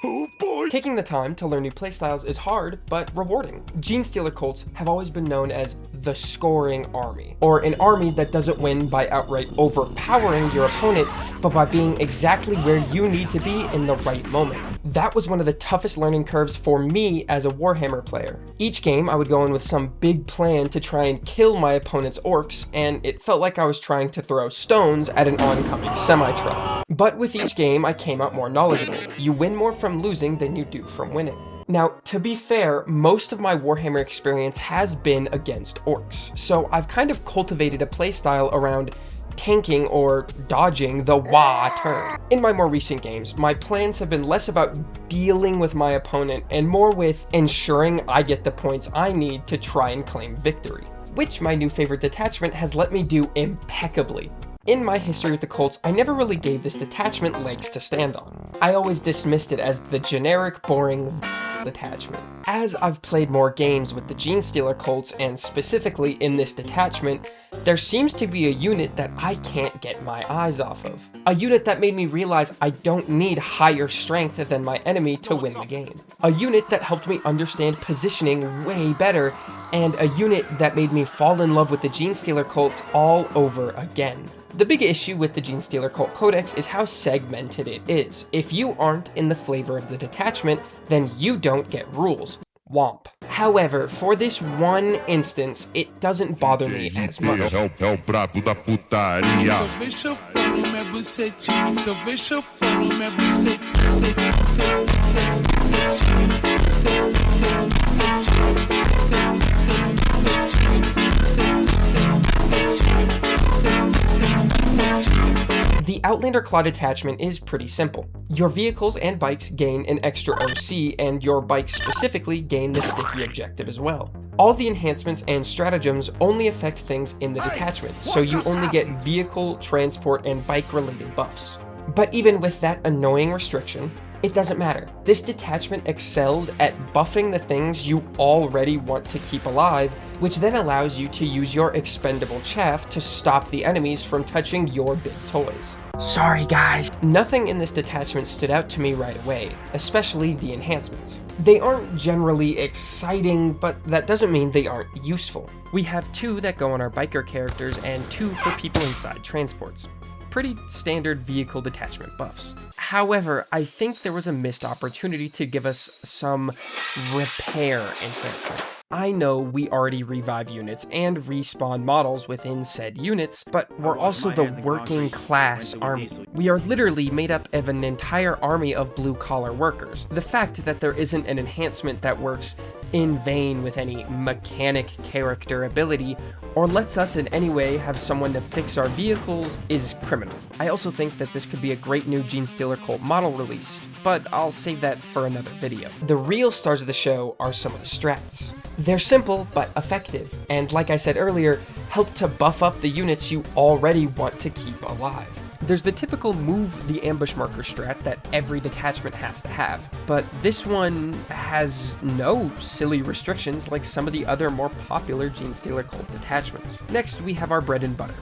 Oh boy! Taking the time to learn new playstyles is hard, but rewarding. Genestealer cults have always been known as the scoring army, or an army that doesn't win by outright overpowering your opponent, but by being exactly where you need to be in the right moment. That was one of the toughest learning curves for me as a Warhammer player. Each game, I would go in with some big plan to try and kill my opponent's orcs, and it felt like I was trying to throw stones at an oncoming semi-truck. But with each game, I came out more knowledgeable. You win more from losing than you do from winning. Now, to be fair, most of my Warhammer experience has been against orcs, so I've kind of cultivated a playstyle around tanking or dodging the wah turn. In my more recent games, my plans have been less about dealing with my opponent and more with ensuring I get the points I need to try and claim victory, which my new favorite detachment has let me do impeccably. In my history with the cults, I never really gave this detachment legs to stand on. I always dismissed it as the generic, boring detachment. As I've played more games with the Genestealer cults, and specifically in this detachment, there seems to be a unit that I can't get my eyes off of. A unit that made me realize I don't need higher strength than my enemy to win the game. A unit that helped me understand positioning way better, and a unit that made me fall in love with the Genestealer cults all over again. The big issue with the Genestealer Cult Codex is how segmented it is. If you aren't in the flavor of the detachment, then you don't get rules. Womp. However, for this one instance, it doesn't bother me as much. The Outlander Claw detachment is pretty simple. Your vehicles and bikes gain an extra OC, and your bikes specifically gain the sticky objective as well. All the enhancements and stratagems only affect things in the detachment, so you only get vehicle, transport, and bike-related buffs. But even with that annoying restriction, it doesn't matter. This detachment excels at buffing the things you already want to keep alive, which then allows you to use your expendable chaff to stop the enemies from touching your big toys. Sorry guys. Nothing in this detachment stood out to me right away, especially the enhancements. They aren't generally exciting, but that doesn't mean they aren't useful. We have 2 that go on our biker characters and 2 for people inside transports. Pretty standard vehicle detachment buffs. However, I think there was a missed opportunity to give us some repair enhancement. I know we already revive units and respawn models within said units, but we're also the working class army. We are literally made up of an entire army of blue-collar workers. The fact that there isn't an enhancement that works in vain with any mechanic character ability or lets us in any way have someone to fix our vehicles is criminal. I also think that this could be a great new Genestealer cult model release, but I'll save that for another video. The real stars of the show are some of the strats. They're simple but effective, and like I said earlier, help to buff up the units you already want to keep alive. There's the typical move the ambush marker strat that every detachment has to have, but this one has no silly restrictions like some of the other more popular Genestealer cult detachments. Next, we have our bread and butter.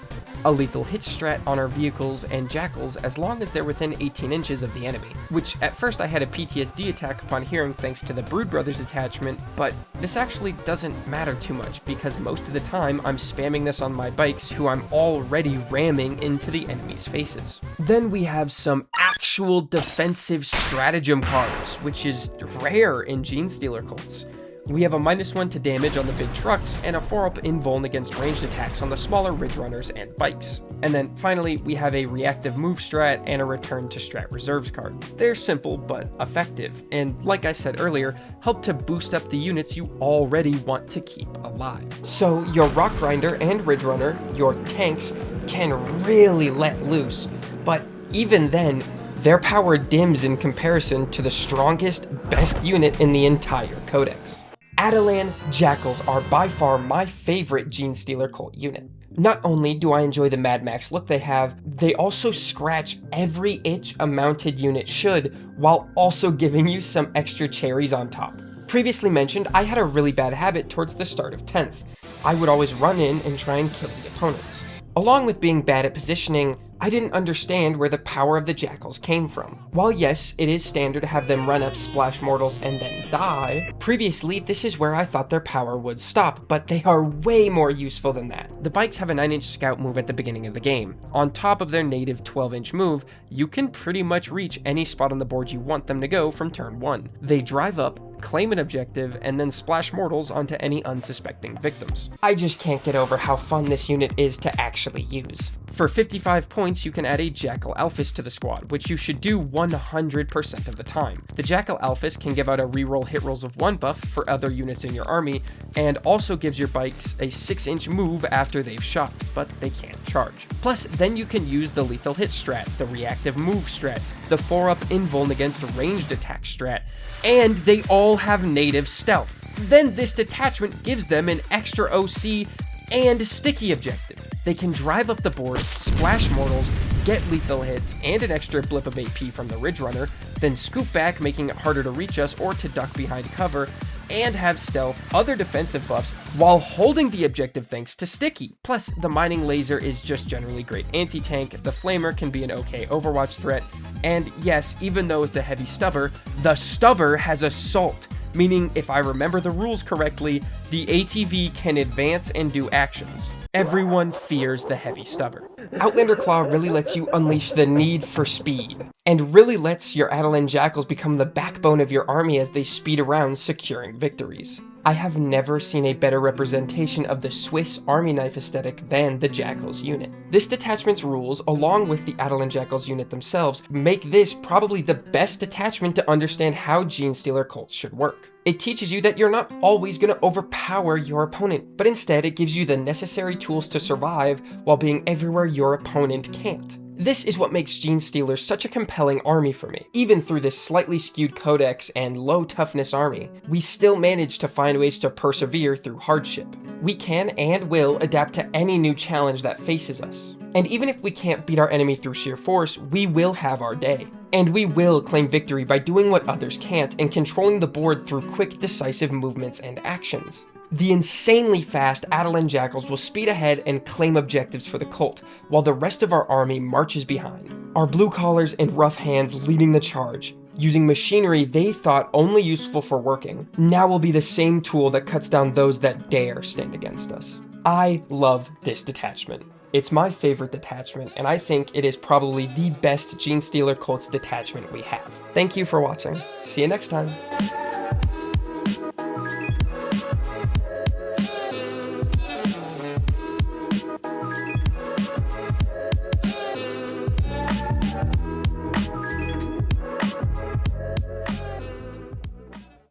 A lethal hit strat on our vehicles and jackals as long as they're within 18 inches of the enemy, which at first I had a PTSD attack upon hearing thanks to the Brood Brothers detachment, but this actually doesn't matter too much because most of the time I'm spamming this on my bikes who I'm already ramming into the enemy's faces. Then we have some actual defensive stratagem cards, which is rare in Genestealer cults. We have a -1 to damage on the big trucks, and a 4-up invuln against ranged attacks on the smaller ridge runners and bikes. And then finally, we have a reactive move strat and a return to strat reserves card. They're simple but effective, and like I said earlier, help to boost up the units you already want to keep alive. So your rock grinder and ridge runner, your tanks, can really let loose, but even then, their power dims in comparison to the strongest, best unit in the entire codex. Atalan Jackals are by far my favorite Genestealer cult unit. Not only do I enjoy the Mad Max look they have, they also scratch every itch a mounted unit should, while also giving you some extra cherries on top. Previously mentioned, I had a really bad habit towards the start of 10th. I would always run in and try and kill the opponents. Along with being bad at positioning, I didn't understand where the power of the Jackals came from. While yes, it is standard to have them run up, splash mortals, and then die, previously this is where I thought their power would stop, but they are way more useful than that. The bikes have a 9-inch scout move at the beginning of the game. On top of their native 12-inch move, you can pretty much reach any spot on the board you want them to go from turn 1. They drive up, claim an objective, and then splash mortals onto any unsuspecting victims. I just can't get over how fun this unit is to actually use. For 55 points, you can add a Jackal Alphys to the squad, which you should do 100% of the time. The Jackal Alphys can give out a reroll hit rolls of 1 buff for other units in your army, and also gives your bikes a 6-inch move after they've shot, but they can't charge. Plus, then you can use the lethal hit strat, the reactive move strat, the 4-up invuln against ranged attack strat, and they all have native stealth. Then this detachment gives them an extra OC and sticky objective. They can drive up the board, splash mortals, get lethal hits, and an extra blip of AP from the Ridge Runner, then scoop back, making it harder to reach us or to duck behind cover, and have stealth, other defensive buffs, while holding the objective thanks to sticky. Plus, the mining laser is just generally great anti-tank, the flamer can be an okay Overwatch threat, and yes, even though it's a heavy stubber, the stubber has assault, meaning if I remember the rules correctly, the ATV can advance and do actions. Everyone fears the heavy stubber. Outlander Claw really lets you unleash the need for speed, and really lets your Atalan Jackals become the backbone of your army as they speed around securing victories. I have never seen a better representation of the Swiss Army knife aesthetic than the Jackals unit. This detachment's rules, along with the Atalan Jackals unit themselves, make this probably the best detachment to understand how Genestealer cults should work. It teaches you that you're not always going to overpower your opponent, but instead it gives you the necessary tools to survive while being everywhere your opponent can't. This is what makes Genestealer such a compelling army for me. Even through this slightly skewed codex and low toughness army, we still manage to find ways to persevere through hardship. We can and will adapt to any new challenge that faces us. And even if we can't beat our enemy through sheer force, we will have our day. And we will claim victory by doing what others can't and controlling the board through quick, decisive movements and actions. The insanely fast Atalan Jackals will speed ahead and claim objectives for the cult, while the rest of our army marches behind. Our blue collars and rough hands leading the charge, using machinery they thought only useful for working, now will be the same tool that cuts down those that dare stand against us. I love this detachment. It's my favorite detachment, and I think it is probably the best Genestealer cults detachment we have. Thank you for watching. See you next time.